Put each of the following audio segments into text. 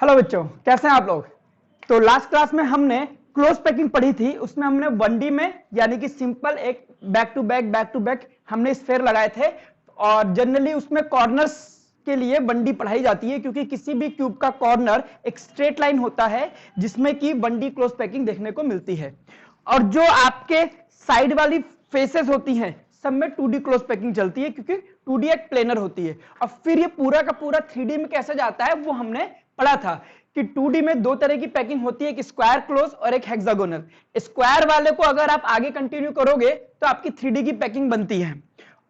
Hello बच्चों, कैसे हैं आप लोग। तो लास्ट क्लास में हमने क्लोज पैकिंग पढ़ी थी। उसमें हमने 1D में यानी कि सिंपल एक बैक टू बैक हमने स्फेयर लगाए थे। और जनरली उसमें कॉर्नर्स के लिए 1D पढ़ाई जाती है, क्योंकि किसी भी क्यूब का कॉर्नर एक स्ट्रेट लाइन होता है जिसमें कि 1D क्लोज पैकिंग देखने को मिलती है। और जो आपके साइड वाली फेसेस होती हैं सब में 2D क्लोज पैकिंग चलती है, क्योंकि 2D एक प्लेनर होती है। और फिर ये पूरा का पूरा 3D में कैसे जाता है वो हमने पढ़ा था कि 2D में दो तरह की पैकिंग होती है, एक स्क्वायर क्लोज और एक हेक्सागोनल। स्क्वायर वाले को अगर आप आगे कंटिन्यू करोगे तो आपकी 3D की पैकिंग बनती है,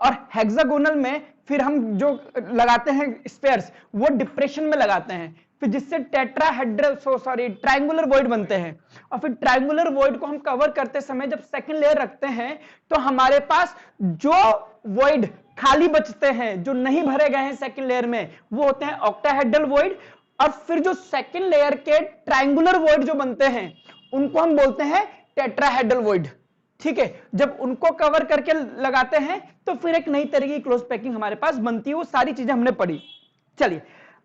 और हेक्सागोनल में फिर हम जो लगाते हैं स्फेयर्स वो डिप्रेशन में लगाते हैं, फिर जिससे टेट्राहेड्रल ट्रायंगुलर वॉइड बनते हैं। और फिर ट्रायंगुलर वॉइड को हम कवर करते समय जब सेकंड लेयर रखते हैं तो हमारे पास जो वॉइड खाली बचते हैं, जो नहीं भरे गए हैं सेकंड लेयर में, वो होते हैं ऑक्टाहेड्रल वॉइड। और फिर जो सेकंड लेयर के ट्रायंगुलर वॉइड जो बनते हैं उनको हम बोलते हैं टेट्राहेड्रल वॉइड। ठीक है, जब उनको कवर करके लगाते हैं तो फिर एक नई तरह की क्लोज पैकिंग हमारे पास बनती है। वो सारी चीजें हमने पढ़ी। चलिए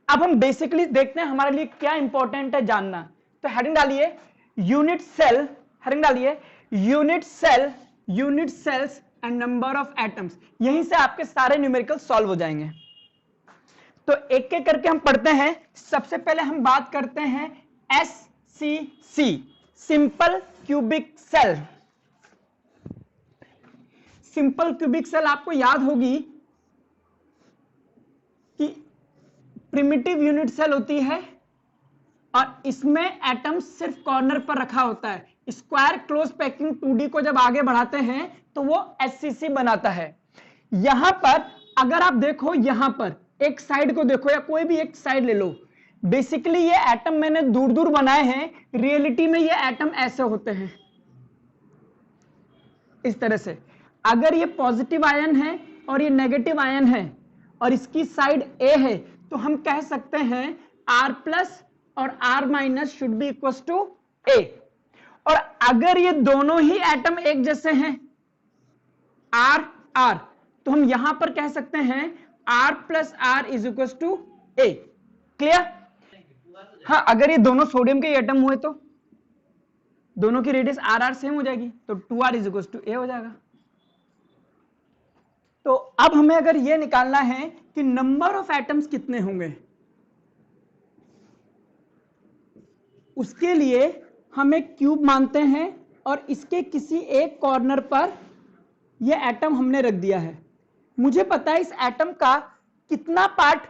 अब हम बेसिकली देखते हैं हमारे लिए क्या इंपॉर्टेंट है जानना। तो हेडिंग डालिए यूनिट सेल, हेडिंग डालिए unit cells and number of atoms. यहीं से आपके सारे न्यूमेरिकल सॉल्व हो जाएंगे। तो एक एक करके हम पढ़ते हैं। सबसे पहले हम बात करते हैं SCC, simple cubic cell. Simple cubic cell आपको याद होगी कि प्रिमिटिव यूनिट सेल होती है और इसमें एटम सिर्फ कॉर्नर पर रखा होता है। स्क्वायर क्लोज पैकिंग 2D को जब आगे बढ़ाते हैं तो वो SCC बनाता है। यहां पर अगर आप देखो, यहां पर एक साइड को देखो या कोई भी एक साइड ले लो, बेसिकली ये एटम मैंने दूर दूर बनाए हैं, रियलिटी में ये एटम ऐसे होते हैं इस तरह से। अगर ये पॉजिटिव आयन है और ये नेगेटिव आयन है और इसकी साइड A है तो हम कह सकते हैं R प्लस और R minus should be equal to A। और अगर ये दोनों ही एटम एक जैसे हैं R R, तो हम यहां पर कह सकते हैं R plus R is equal to A। Clear? हाँ, अगर ये दोनों सोडियम के एटम हुए तो दोनों की रेडियस RR सेम हो जाएगी, तो 2R is equal to A हो जाएगा। तो अब हमें अगर ये निकालना है कि नंबर ऑफ एटम्स कितने होंगे, उसके लिए हम एक क्यूब मानते हैं और इसके किसी एक कॉर्नर पर ये एटम हमने रख दिया है। मुझे पता है इस एटम का कितना पार्ट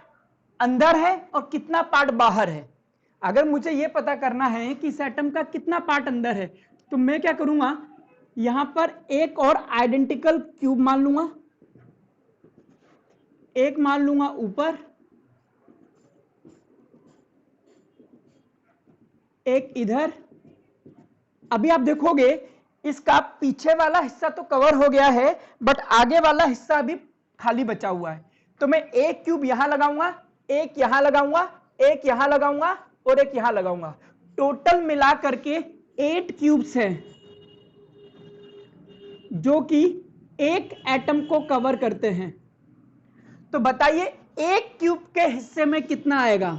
अंदर है और कितना पार्ट बाहर है। अगर मुझे यह पता करना है कि इस एटम का कितना पार्ट अंदर है तो मैं क्या करूंगा, यहां पर एक और आइडेंटिकल क्यूब मान लूंगा, एक मान लूंगा ऊपर, एक इधर। अभी आप देखोगे इसका पीछे वाला हिस्सा तो कवर हो गया है बट आगे वाला हिस्सा अभी खाली बचा हुआ है। तो मैं एक क्यूब यहां लगाऊंगा, एक यहां लगाऊंगा, एक यहां लगाऊंगा और एक यहां लगाऊंगा। टोटल मिला करके 8 क्यूब्स हैं जो कि एक एटम को कवर करते हैं। तो बताइए एक क्यूब के हिस्से में कितना आएगा।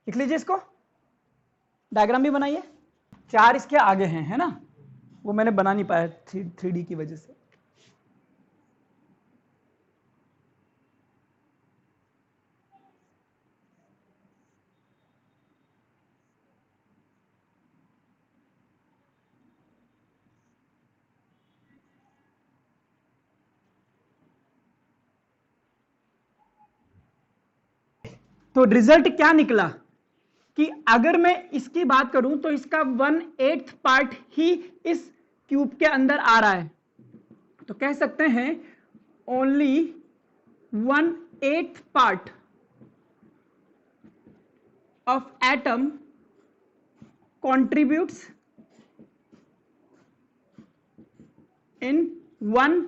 लिख लीजिए इसको, डायग्राम भी बनाइए। 4 इसके आगे हैं, है ना, वो मैंने बना नहीं पाया 3D की वजह से। तो रिजल्ट क्या निकला कि अगर मैं इसकी बात करूं तो इसका 1/8 पार्ट ही इस क्यूब के अंदर आ रहा है। तो कह सकते हैं only 1/8 part of atom contributes in one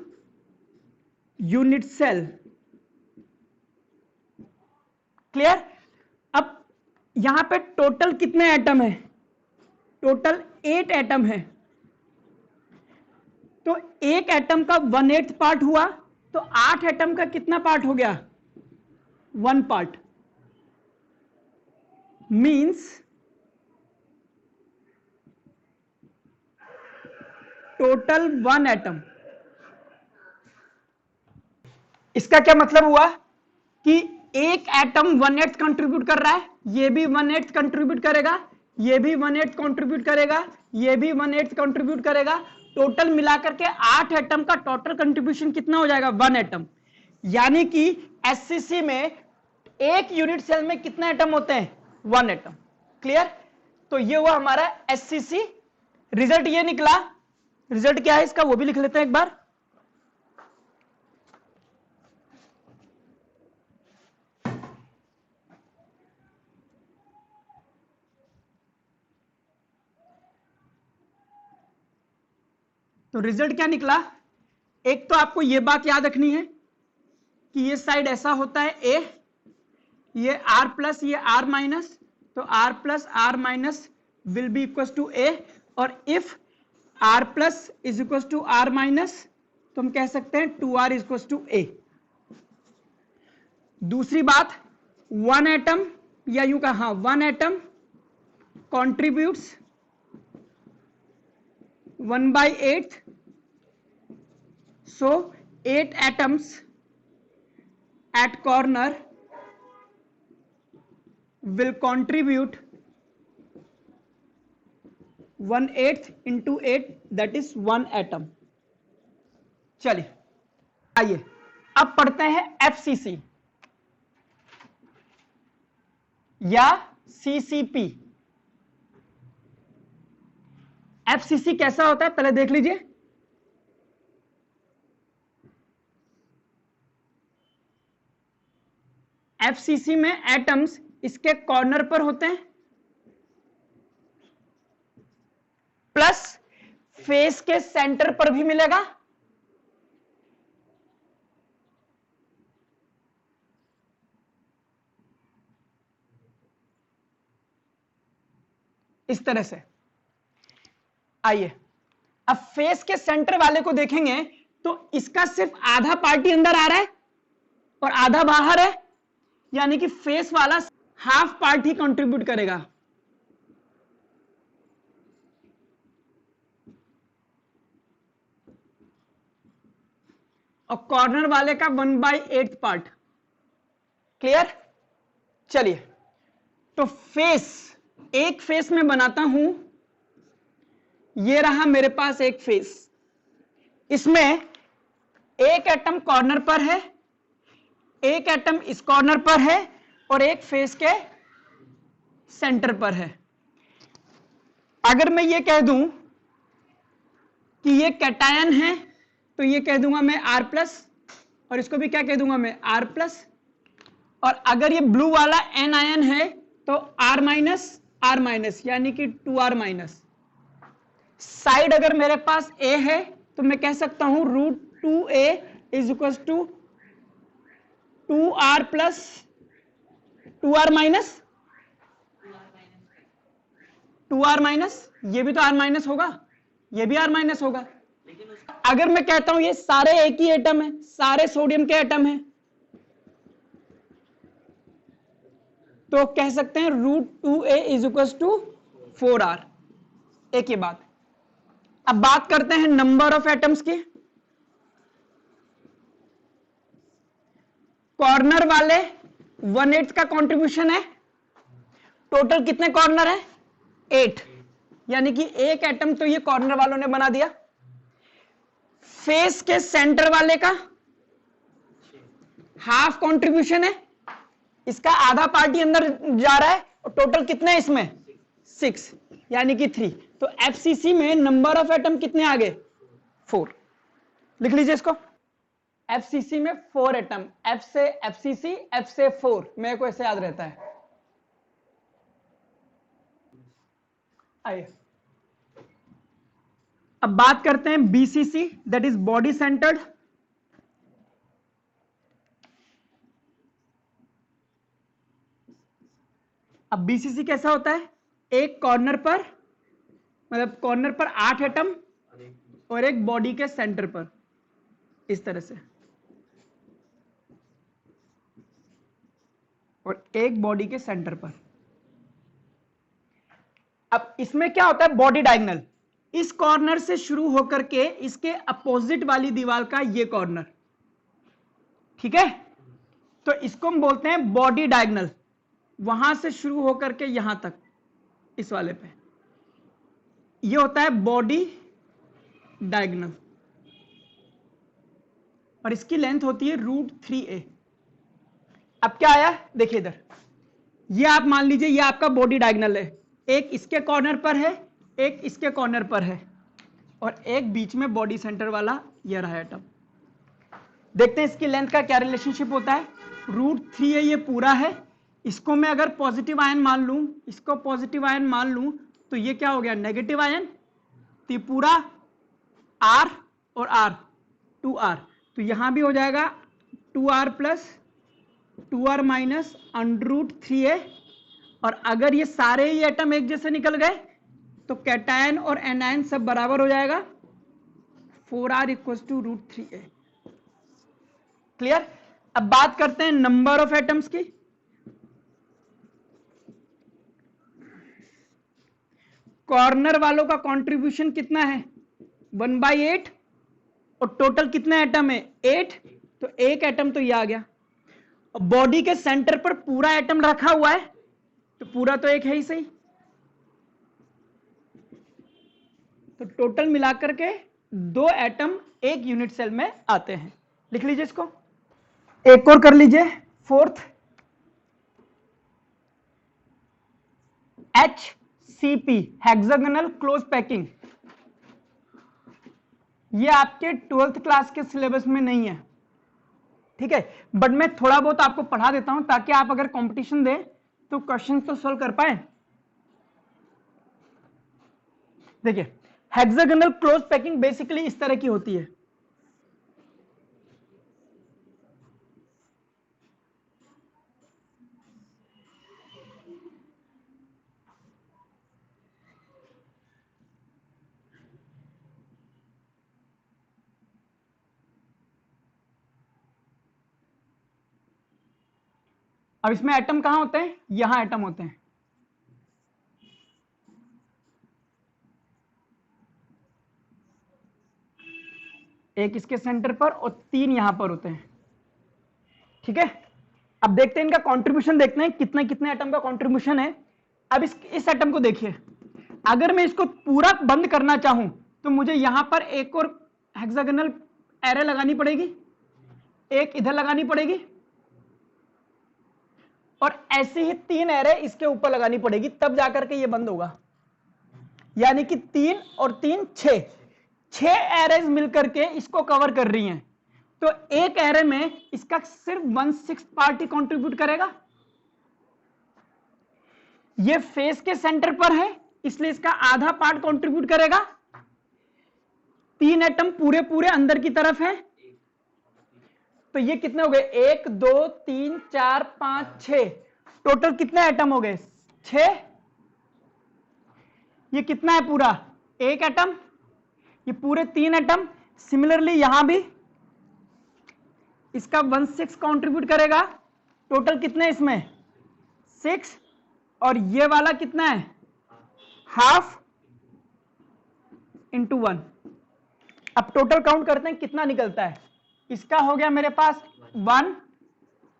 unit cell। Clear? अब यहां पे टोटल कितने एटम है, टोटल 8 एटम है, तो एक एटम का 1/8 पार्ट हुआ, तो 8 एटम का कितना पार्ट हो गया? 1 पार्ट। Means total 1 atom. इसका क्या मतलब हुआ कि एक एटम 1/8 कंट्रीब्यूट कर रहा है, ये भी 1/8 कंट्रीब्यूट करेगा, ये भी 1/8 कंट्रीब्यूट करेगा, ये भी 1/8 कंट्रीब्यूट करेगा। टोटल मिलाकर के 8 एटम का टोटल कंट्रीब्यूशन कितना हो जाएगा? 1 एटम। यानी कि एससीसी में एक यूनिट सेल में कितने एटम होते हैं? 1 एटम। क्लियर? तो ये हुआ हमारा एससीसी। रिजल्ट ये निकला। रिजल्ट क्या है इसका वो भी लिख लेते हैं एक बार। तो रिजल्ट क्या निकला? एक तो आपको यह बात याद रखनी है कि ये साइड ऐसा होता है ए, ये आर प्लस, ये आर माइनस, तो R plus R minus will be equal to A, और if R plus is equal to R minus तो हम कह सकते हैं 2r इज इक्वल टू ए। दूसरी बात, 1 एटम, या यूं कहा 1 atom contributes 1/8, so 8 atoms at corner will contribute 1/8 into 8, that is 1 atom। चलिए आइए अब पढ़ते हैं एफसीसी या सीसीपी। एफसीसी कैसा होता है पहले देख लीजिए। एफसीसी में एटम्स इसके कॉर्नर पर होते हैं, प्लस फेस के सेंटर पर भी मिलेगा, इस तरह से। आइए अब फेस के सेंटर वाले को देखेंगे तो इसका सिर्फ आधा पार्ट ही अंदर आ रहा है और आधा बाहर है, यानी कि फेस वाला हाफ पार्ट ही कंट्रीब्यूट करेगा। और कॉर्नर वाले का 1/8 पार्ट। क्लियर? चलिए तो फेस, एक फेस में बनाता हूं, ये रहा मेरे पास एक फेस, इसमें एक एटम कॉर्नर पर है, एक एटम इस कॉर्नर पर है और एक फेस के सेंटर पर है। अगर मैं ये कह दूं कि ये कैटायन है तो ये कह दूंगा मैं R प्लस, और इसको भी क्या कह दूंगा मैं R प्लस। और अगर ये ब्लू वाला एनायन है तो R माइनस यानी कि 2R माइनस। साइड अगर मेरे पास A है तो मैं कह सकता हूं √2A is equal to 2R plus 2R minus 2R minus, ये भी तो R माइनस होगा, ये भी R माइनस होगा। अगर मैं कहता हूं ये सारे एक ही एटम है, सारे सोडियम के एटम हैं, तो कह सकते हैं √2A is equal to 4R। एक ही बात। अब बात करते हैं नंबर ऑफ एटम्स की। कॉर्नर वाले 1/8 का कंट्रीब्यूशन है, टोटल कितने कॉर्नर है? 8, यानी कि एक एटम तो ये कॉर्नर वालों ने बना दिया। फेस के सेंटर वाले का हाफ कंट्रीब्यूशन है, इसका आधा पार्टी अंदर जा रहा है, और टोटल कितने इसमें? 6, यानी कि 3। तो एफसीसी में नंबर ऑफ एटम कितने आ गए? 4। लिख लीजिए इसको। एफसीसी में 4 एटम, एफ से एफसीसी, एफ से 4, मेरे को ऐसे याद रहता है। आइए अब बात करते हैं BCC, that is body centred. अब बीसीसी कैसा होता है? एक कॉर्नर पर मतलब कॉर्नर पर 8 एटम और एक बॉडी के सेंटर पर, इस तरह से, और एक बॉडी के सेंटर पर। अब इसमें क्या होता है, बॉडी डायगोनल, इस कॉर्नर से शुरू होकर के इसके अपोजिट वाली दीवार का ये कॉर्नर, ठीक है, तो इसको हम बोलते हैं बॉडी डायगोनल, वहां से शुरू होकर के यहां तक, इस वाले पे, ये होता है बॉडी डायगोनल, और इसकी लेंथ होती है √3a। अब क्या आया, देखिए इधर, ये आप मान लीजिए ये आपका बॉडी डायगोनल है, एक इसके कॉर्नर पर है, एक इसके कॉर्नर पर है, और एक बीच में बॉडी सेंटर वाला ये रहा एटम। देखते हैं इसकी लेंथ का क्या रिलेशनशिप होता है। √3a ये पूरा है, इसको मैं अगर पॉजिटिव आयन मान लूं, इसको पॉजिटिव आयन मान लूं, तो ये क्या हो गया, नेगेटिव आयन, तो पूरा R और R 2R, तो यहां भी हो जाएगा 2R plus 2R minus √3a, और अगर ये सारे ही एटम एक जैसे निकल गए तो कैटायन और एनायन सब बराबर हो जाएगा, 4R equals to √3a। Clear. अब बात करते हैं नंबर ऑफ एटम्स की। कॉर्नर वालों का कंट्रीब्यूशन कितना है, 1/8, और टोटल कितने एटम है, 8, तो एक एटम तो ये आ गया। बॉडी के सेंटर पर पूरा एटम रखा हुआ है, तो पूरा तो एक है ही सही, तो टोटल मिलाकर के 2 एटम एक यूनिट सेल में आते हैं। लिख लीजिए इसको, एक और कर लीजिए, 4th, HCP hexagonal close packing. ये आपके 12th क्लास के सिलेबस में नहीं है, ठीक है, बट मैं थोड़ा बहुत आपको पढ़ा देता हूं ताकि आप अगर कंपटीशन दें तो क्वेश्चन तो सॉल्व कर पाए। देखिए हेक्सागोनल क्लोज पैकिंग बेसिकली इस तरह की होती है। अब इसमें एटम कहां होते हैं, यहां एटम होते हैं, एक इसके सेंटर पर और 3 यहां पर होते हैं, ठीक है। अब देखते हैं इनका कंट्रीब्यूशन, देखते हैं कितने कितने एटम का कंट्रीब्यूशन है। अब इस एटम को देखिए, अगर मैं इसको पूरा बंद करना चाहूं तो मुझे यहां पर एक और हेक्सागोनल एरे लगानी पड़ेगी, एक इधर लगानी पड़ेगी, और ऐसे ही 3 एरे इसके ऊपर लगानी पड़ेगी, तब जाकर के ये बंद होगा। यानी कि 3 और 3 6 एरेज मिलकर के इसको कवर कर रही हैं, तो एक एरे में इसका सिर्फ 1/6 पार्ट ही कंट्रीब्यूट करेगा। ये फेस के सेंटर पर है इसलिए इसका आधा पार्ट कंट्रीब्यूट करेगा। 3 एटम पूरे पूरे अंदर की तरफ है, तो ये कितने हो गए, 1 2 3 4 5 6, टोटल कितने एटम हो गए, 6। ये कितना है पूरा, 1 एटम, ये पूरे 3 एटम। सिमिलरली यहां भी इसका 1/6 कंट्रीब्यूट करेगा, टोटल कितने इसमें 6, और ये वाला कितना है, ½ × 1। अब टोटल काउंट करते हैं कितना निकलता है। इसका हो गया मेरे पास 1,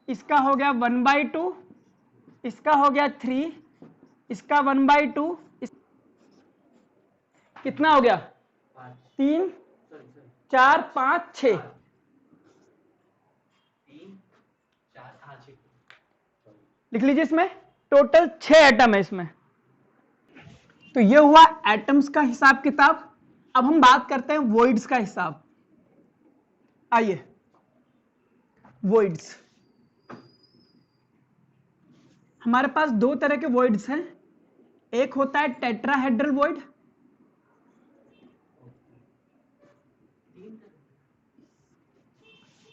इसका हो गया 1/2, इसका हो गया 3, इसका 1/2, कितना हो गया 3 4 5 6, लिख लीजिए। इसमें टोटल 6 एटम है इसमें। तो ये हुआ एटम्स का हिसाब किताब। अब हम बात करते हैं वॉइड्स का हिसाब। आइए, वॉइड्स, हमारे पास 2 तरह के वॉइड्स हैं। एक होता है टेट्राहेड्रल वॉइड,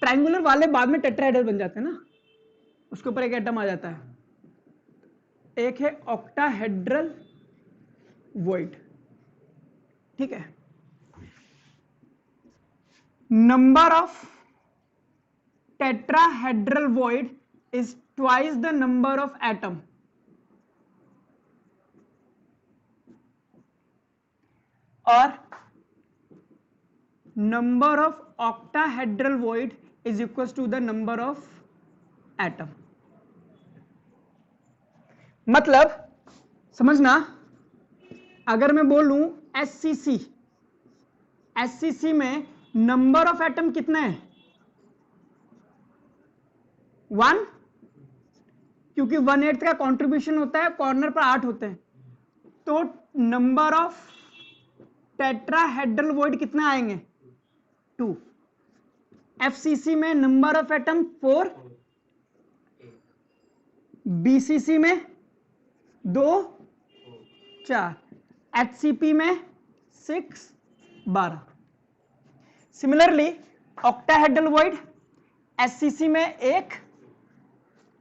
ट्रायंगुलर वाले बाद में टेट्राहेड्रल बन जाते हैं ना, उसके ऊपर एक एटम आ जाता है। एक है ऑक्टाहेड्रल वॉइड, ठीक है। Number of tetrahedral void is twice the number of atom, और number of octahedral void is equal to the number of atom. मतलब समझना, अगर मैं बोलूं एससीसी, एससीसी में नंबर ऑफ एटम कितने हैं? 1, क्योंकि 1/8 का कंट्रीब्यूशन होता है, कॉर्नर पर 8 होते हैं, तो नंबर ऑफ टेट्राहेड्रल वॉइड कितने आएंगे? 2। एफसीसी में नंबर ऑफ एटम 4, बीसीसी में 2, 4, एचसीपी में 6, 12। सिमिलरली ऑक्टाहेड्रल वॉइड एससीसी में 1,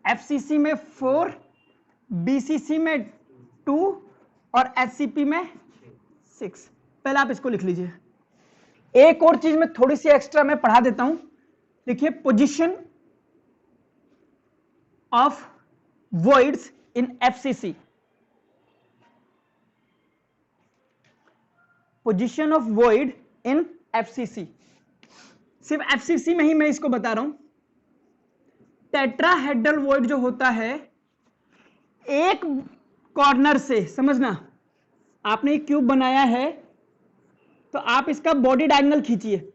एफसीसी में 4, बीसीसी में 2 और एचसीपी में 6। पहले आप इसको लिख लीजिए। एक और चीज में थोड़ी सी एक्स्ट्रा मैं पढ़ा देता हूं, देखिए position of voids in FCC, position of void in FCC, सिर्फ एफसीसी में ही मैं इसको बता रहा हूं। टेट्राहेड्रल वॉइड जो होता है, एक कॉर्नर से, समझना, आपने एक क्यूब बनाया है तो आप इसका बॉडी डायगोनल खींचिए,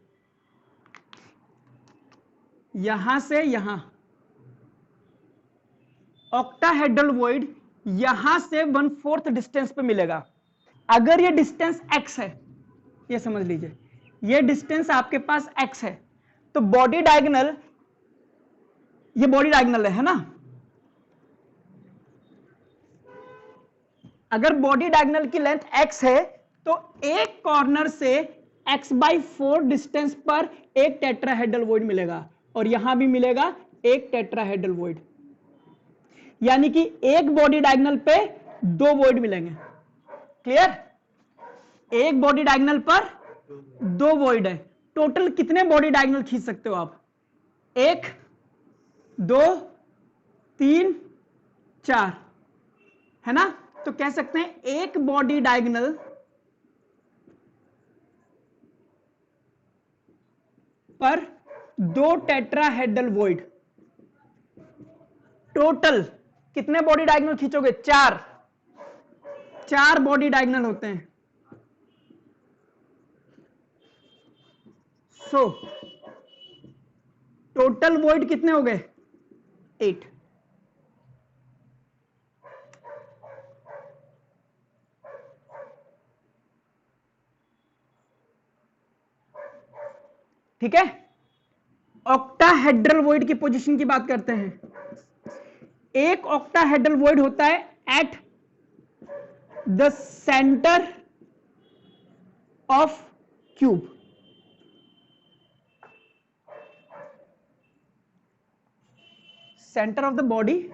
यहां से यहां, ऑक्टाहेड्रल वॉइड यहां से 1/4 डिस्टेंस पे मिलेगा। अगर ये डिस्टेंस x है, ये समझ लीजिए, ये डिस्टेंस आपके पास x है, तो बॉडी डायगोनल, ये बॉडी डायगोनल है ना, अगर बॉडी डायगोनल की लेंथ x है तो एक कॉर्नर से x/4 डिस्टेंस पर एक टेट्राहेड्रल वॉइड मिलेगा, और यहां भी मिलेगा एक टेट्राहेड्रल वॉइड, यानी कि एक बॉडी डायगोनल पे 2 वॉइड मिलेंगे। क्लियर? एक बॉडी डायगोनल पर 2 वॉइड है। टोटल कितने बॉडी डायगोनल खींच सकते हो आप? 1, 2, 3, 4, है ना? तो कह सकते हैं एक बॉडी डायगोनल पर 2 टेट्राहेड्रल वॉइड। टोटल कितने बॉडी डायगोनल खींचोगे? 4 बॉडी डायगोनल होते हैं। सो टोटल वॉइड कितने हो गए? 8। ठीक है, ऑक्टाहेड्रल वॉइड की पोजीशन की बात करते हैं। एक ऑक्टाहेड्रल वॉइड होता है at the centre of cube. Centre of the body,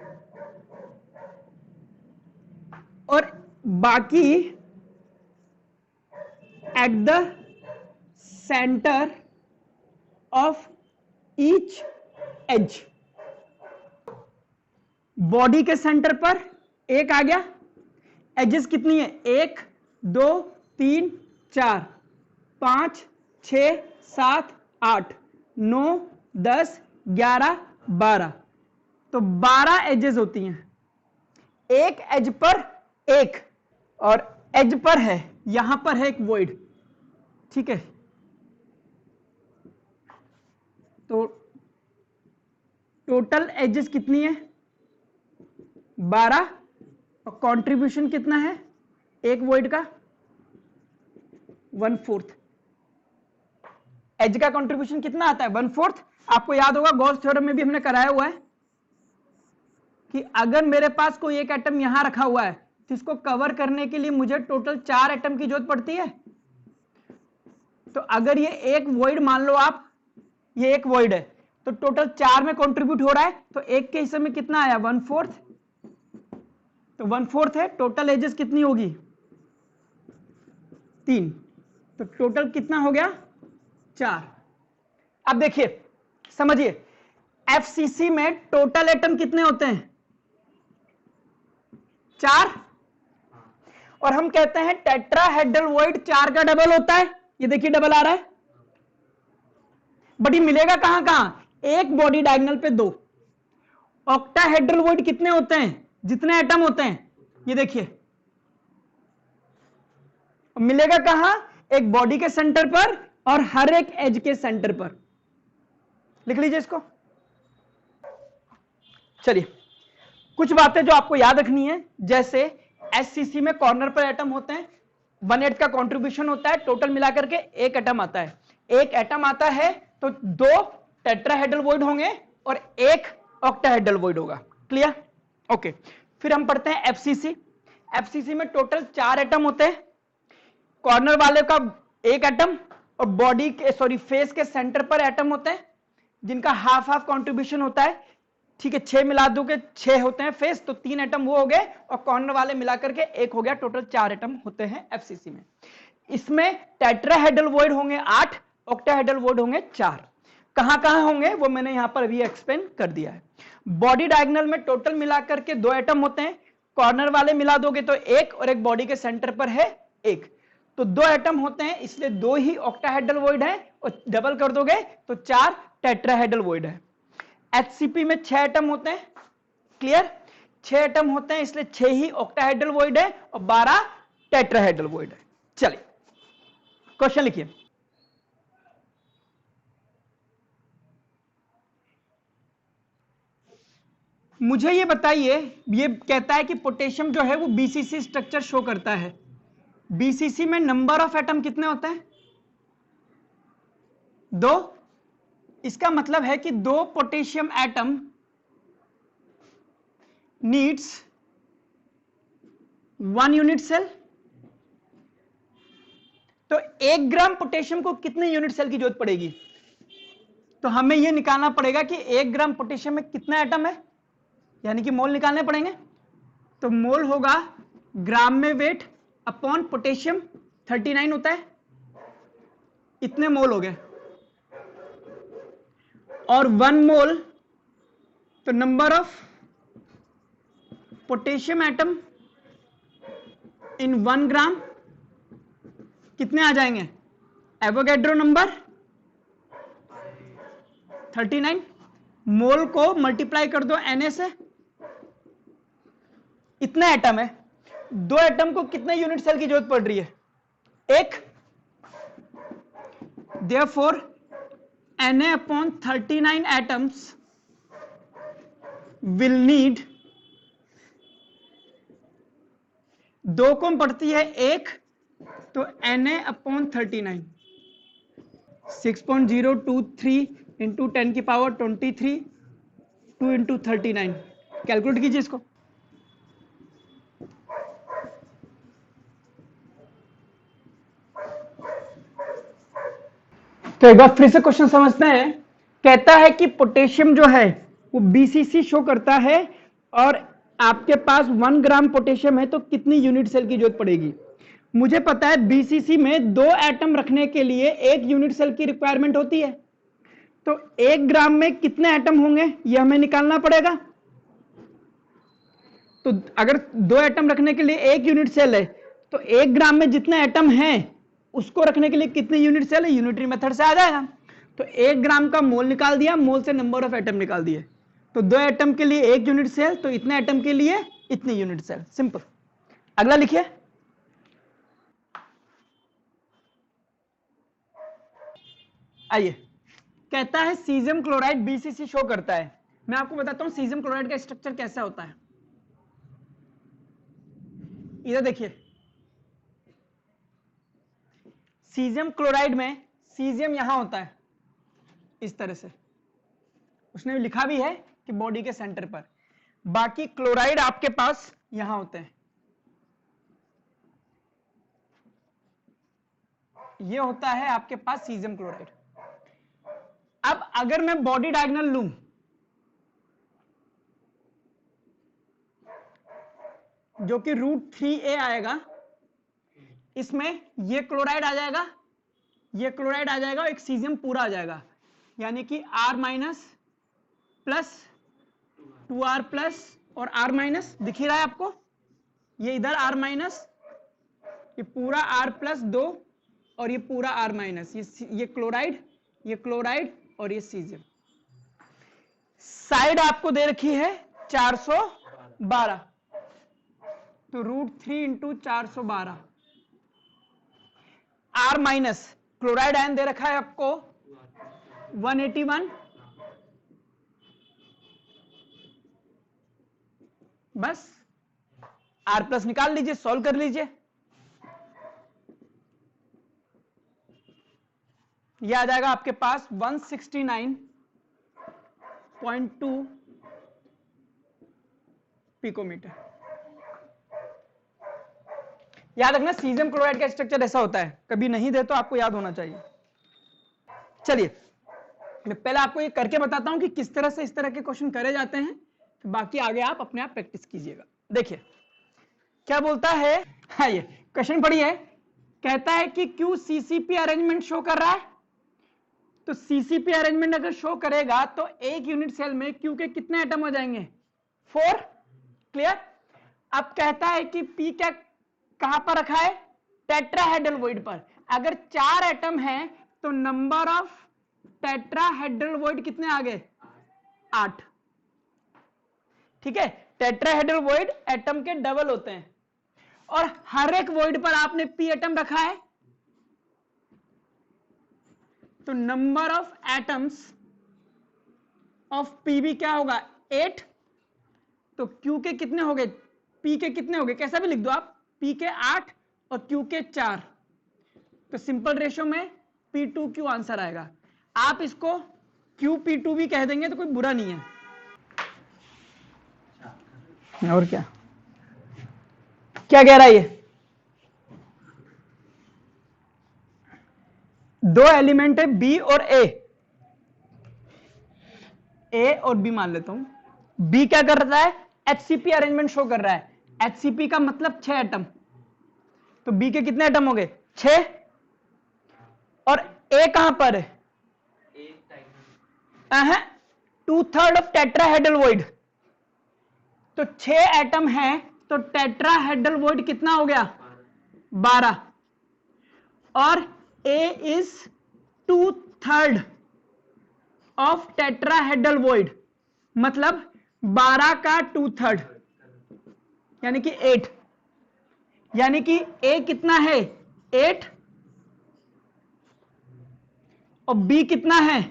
और बाकी at the centre of each edge. Body के सेंटर पर एक आ गया, एजेस कितनी है? 1, 2, 3, 4, 5, 6, 7, 8, 9, 10, 11, 12, तो 12 एजेस होती हैं। एक एज पर एक, और एज पर है, यहां पर है एक वॉइड। ठीक है, तो टोटल एजेस कितनी है? 12, और कंट्रीब्यूशन कितना है एक वॉइड का? 1/4। एज का कंट्रीब्यूशन कितना आता है? 1/4। आपको याद होगा, गॉस थ्योरम में भी हमने कराया हुआ है कि अगर मेरे पास कोई एक एटम यहां रखा हुआ है तो इसको कवर करने के लिए मुझे टोटल 4 एटम की जरूरत पड़ती है। तो अगर ये एक वॉइड, मान लो आप ये एक वॉइड है, तो टोटल 4 में कंट्रीब्यूट हो रहा है, तो एक के हिस्से में कितना आया? 1/4। तो 1/4 है। टोटल एजेस कितनी होगी? 3। तो टोटल कितना हो गया 4। अब देखिए समझिए, एफसीसी में टोटल एटम कितने होते हैं 4, और हम कहते हैं टेट्राहेड्रल वॉइड 4 का डबल होता है। ये देखिए डबल आ रहा है, बट ये मिलेगा कहां कहां, एक बॉडी डायगोनल पे 2। ऑक्टाहेड्रल वॉइड कितने होते हैं, जितने एटम होते हैं, ये देखिए मिलेगा कहां, एक बॉडी के सेंटर पर और हर एक एज के सेंटर पर। लिख लीजिए इसको। चलिए कुछ बातें जो आपको याद रखनी है, जैसे एससीसी में कॉर्नर पर एटम होते हैं, 1/8 का कंट्रीब्यूशन होता है, टोटल मिलाकर के एक एटम आता है। एक एटम आता है तो 2 टेट्राहेड्रल वॉइड होंगे और 1 ऑक्टाहेड्रल वॉइड होगा। क्लियर? ओके। फिर हम पढ़ते हैं एफसीसी। एफसीसी में टोटल 4 एटम होते हैं, कॉर्नर वाले का 1 एटम और बॉडी के फेस के सेंटर पर एटम होते हैं जिनका हाफ हाफ कंट्रीब्यूशन होता है। ठीक है, 6 मिला दो के 6 होते हैं फेस, तो 3 एटम वो हो गए और कॉर्नर वाले मिलाकर के 1 हो गया। टोटल 4 एटम होते हैं एफसीसी में। इसमें टेट्राहेड्रल वॉइड होंगे 8, ऑक्टाहेड्रल वॉइड होंगे 4। कहां कहां होंगे वो मैंने यहां पर अभी एक्सप्लेन कर दिया है। बॉडी डायगोनल में टोटल मिलाकर के 2 एटम होते हैं, कॉर्नर वाले मिला दोगे तो 1 और एक बॉडी के सेंटर पर है 1, तो 2 एटम होते हैं, इसलिए 2 ही ऑक्टाहेड्रल वॉइड है, और डबल कर दोगे तो 4 टेट्राहेड्रल वॉइड है। एचसीपी में 6 एटम होते हैं। क्लियर? 6 एटम होते हैं, इसलिए 6 ही ऑक्टाहेड्रल वॉइड है और 12 टेट्राहेड्रल वॉइड है। चलिए क्वेश्चन लिखिए। मुझे ये बताइए, ये कहता है कि पोटेशियम जो है वो बीसीसी स्ट्रक्चर शो करता है। बीसीसी में नंबर ऑफ एटम कितने होते हैं 2। इसका मतलब है कि 2 potassium atom needs 1 unit cell. तो 1 ग्राम पोटेशियम को कितने यूनिट सेल की जरूरत पड़ेगी, तो हमें यह निकालना पड़ेगा कि 1 ग्राम पोटेशियम में कितना एटम है, यानी कि मोल निकालने पड़ेंगे। तो मोल होगा ग्राम में वेट अपॉन पोटेशियम 39 होता है, इतने मोल हो गए, और 1 मोल तो number of potassium atom in 1 ग्राम कितने आ जाएंगे, एवोगैड्रो नंबर 39। मोल को मल्टीप्लाई कर दो Na से, इतना एटम है। 2 एटम को कितने यूनिट सेल की जरूरत पड़ रही है, 1। Therefore Na upon 39 atoms will need, 2 को पड़ती है 1, तो Na upon 39 6.023 इंटू 10 की पावर 23 2 इंटू 39। कैलकुलेट कीजिए इसको। तो एक बार फिर से क्वेश्चन समझते हैं। कहता है कि पोटेशियम जो है वो बीसीसी शो करता है और आपके पास 1 ग्राम पोटेशियम है तो कितनी यूनिट सेल की जरूरत पड़ेगी। मुझे पता है बीसीसी में 2 एटम रखने के लिए 1 यूनिट सेल की रिक्वायरमेंट होती है, तो 1 ग्राम में कितने एटम होंगे ये हमें निकालना पड़ेगा। तो अगर 2 एटम रखने के लिए 1 यूनिट सेल है तो 1 ग्राम में जितने एटम हैं उसको रखने के लिए कितनी यूनिट सेल है, यूनिटरी मेथड से आ जाएगा। तो 1 ग्राम का मोल निकाल दिया, मोल से नंबर ऑफ एटम निकाल दिए, तो 2 एटम के लिए 1 यूनिट सेल, तो इतने एटम के लिए इतनी यूनिट सेल। सिंपल। अगला लिखिए। आइए, कहता है सीजियम क्लोराइड बीसीसी शो करता है। मैं आपको बताता हूं सीजियम क्लोराइड का स्ट्रक्चर कैसा होता है। इधर देखिए, सीजियम क्लोराइड में सीजियम यहां होता है इस तरह से, उसने लिखा भी है कि बॉडी के सेंटर पर, बाकी क्लोराइड आपके पास यहां होते हैं। ये होता है आपके पास सीजियम क्लोराइड। अब अगर मैं बॉडी डायगोनल लूं, जो कि √3a आएगा, इसमें ये क्लोराइड आ जाएगा ये क्लोराइड आ जाएगा, एक सीजियम पूरा आ जाएगा, यानी कि R minus plus 2R plus और R माइनस दिख ही रहा है आपको, ये इधर R माइनस, ये पूरा R प्लस 2 और ये पूरा R माइनस, ये क्लोराइड और ये सीजियम। साइड आपको दे रखी है 412, तो √3 into 412। R minus chloride ion दे रखा है आपको 181, बस R प्लस निकाल लीजिए, सॉल्व कर लीजिए, यह आ जाएगा आपके पास 169.2 पिकोमीटर। याद रखना सीजियम क्लोराइड का स्ट्रक्चर ऐसा होता है, कभी नहीं दे तो आपको याद होना चाहिए। चलिए मैं पहले आपको ये करके बताता हूं कि किस तरह से इस तरह के क्वेश्चन करे जाते हैं, तो बाकी आगे आप अपने आप प्रैक्टिस कीजिएगा। देखिए क्या बोलता है, हाँ ये क्वेश्चन पढ़िए, कहता है कि क्यू सीसीपी अरेंजमेंट शो कर रहा है, तो सीसीपी अरेंजमेंट अगर शो करेगा तो एक यूनिट सेल में क्यू के कितने एटम हो जाएंगे, 4, क्लियर। अब कहता है कि पी क्या कहां पर रखा है, टेट्राहेड्रल वॉइड पर, अगर 4 एटम हैं तो नंबर ऑफ टेट्राहेड्रल वॉइड कितने आ गए, 8, ठीक है। टेट्राहेड्रल वॉइड एटम के डबल होते हैं, और हर एक वॉइड पर आपने पी एटम रखा है, तो number of atoms of P भी क्या होगा, 8, तो क्यू के कितने हो गए, पी के कितने हो गए, कैसा भी लिख दो आप, पी के 8 और क्यू के 4, तो सिंपल रेशियो में P2Q आंसर आएगा। आप इसको QP2 भी कह देंगे तो कोई बुरा नहीं है, और क्या क्या कह रहा है ये, 2 एलिमेंट है B और A और B मान लेता हूं। B क्या कर रहा है, HCP अरेंजमेंट शो कर रहा है, HCP का मतलब 6 एटम, तो B के कितने एटम हो गए, 6, और A कहां पर है, 2/3 ऑफ टेट्राहेड्रल वॉइड, तो 6 एटम है, तो टेट्राहेड्रल वॉइड कितना हो गया, 12, और A is 2/3 of tetrahedral void, मतलब 12 का 2/3 यानी कि 8, यानी कि A कितना है 8 और B कितना है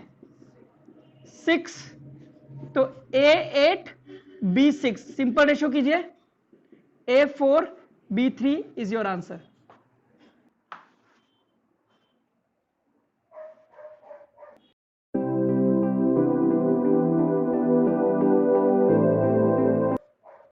6, तो A 8 B 6, सिंपल रेशियो कीजिए, A 4 B 3 is your answer.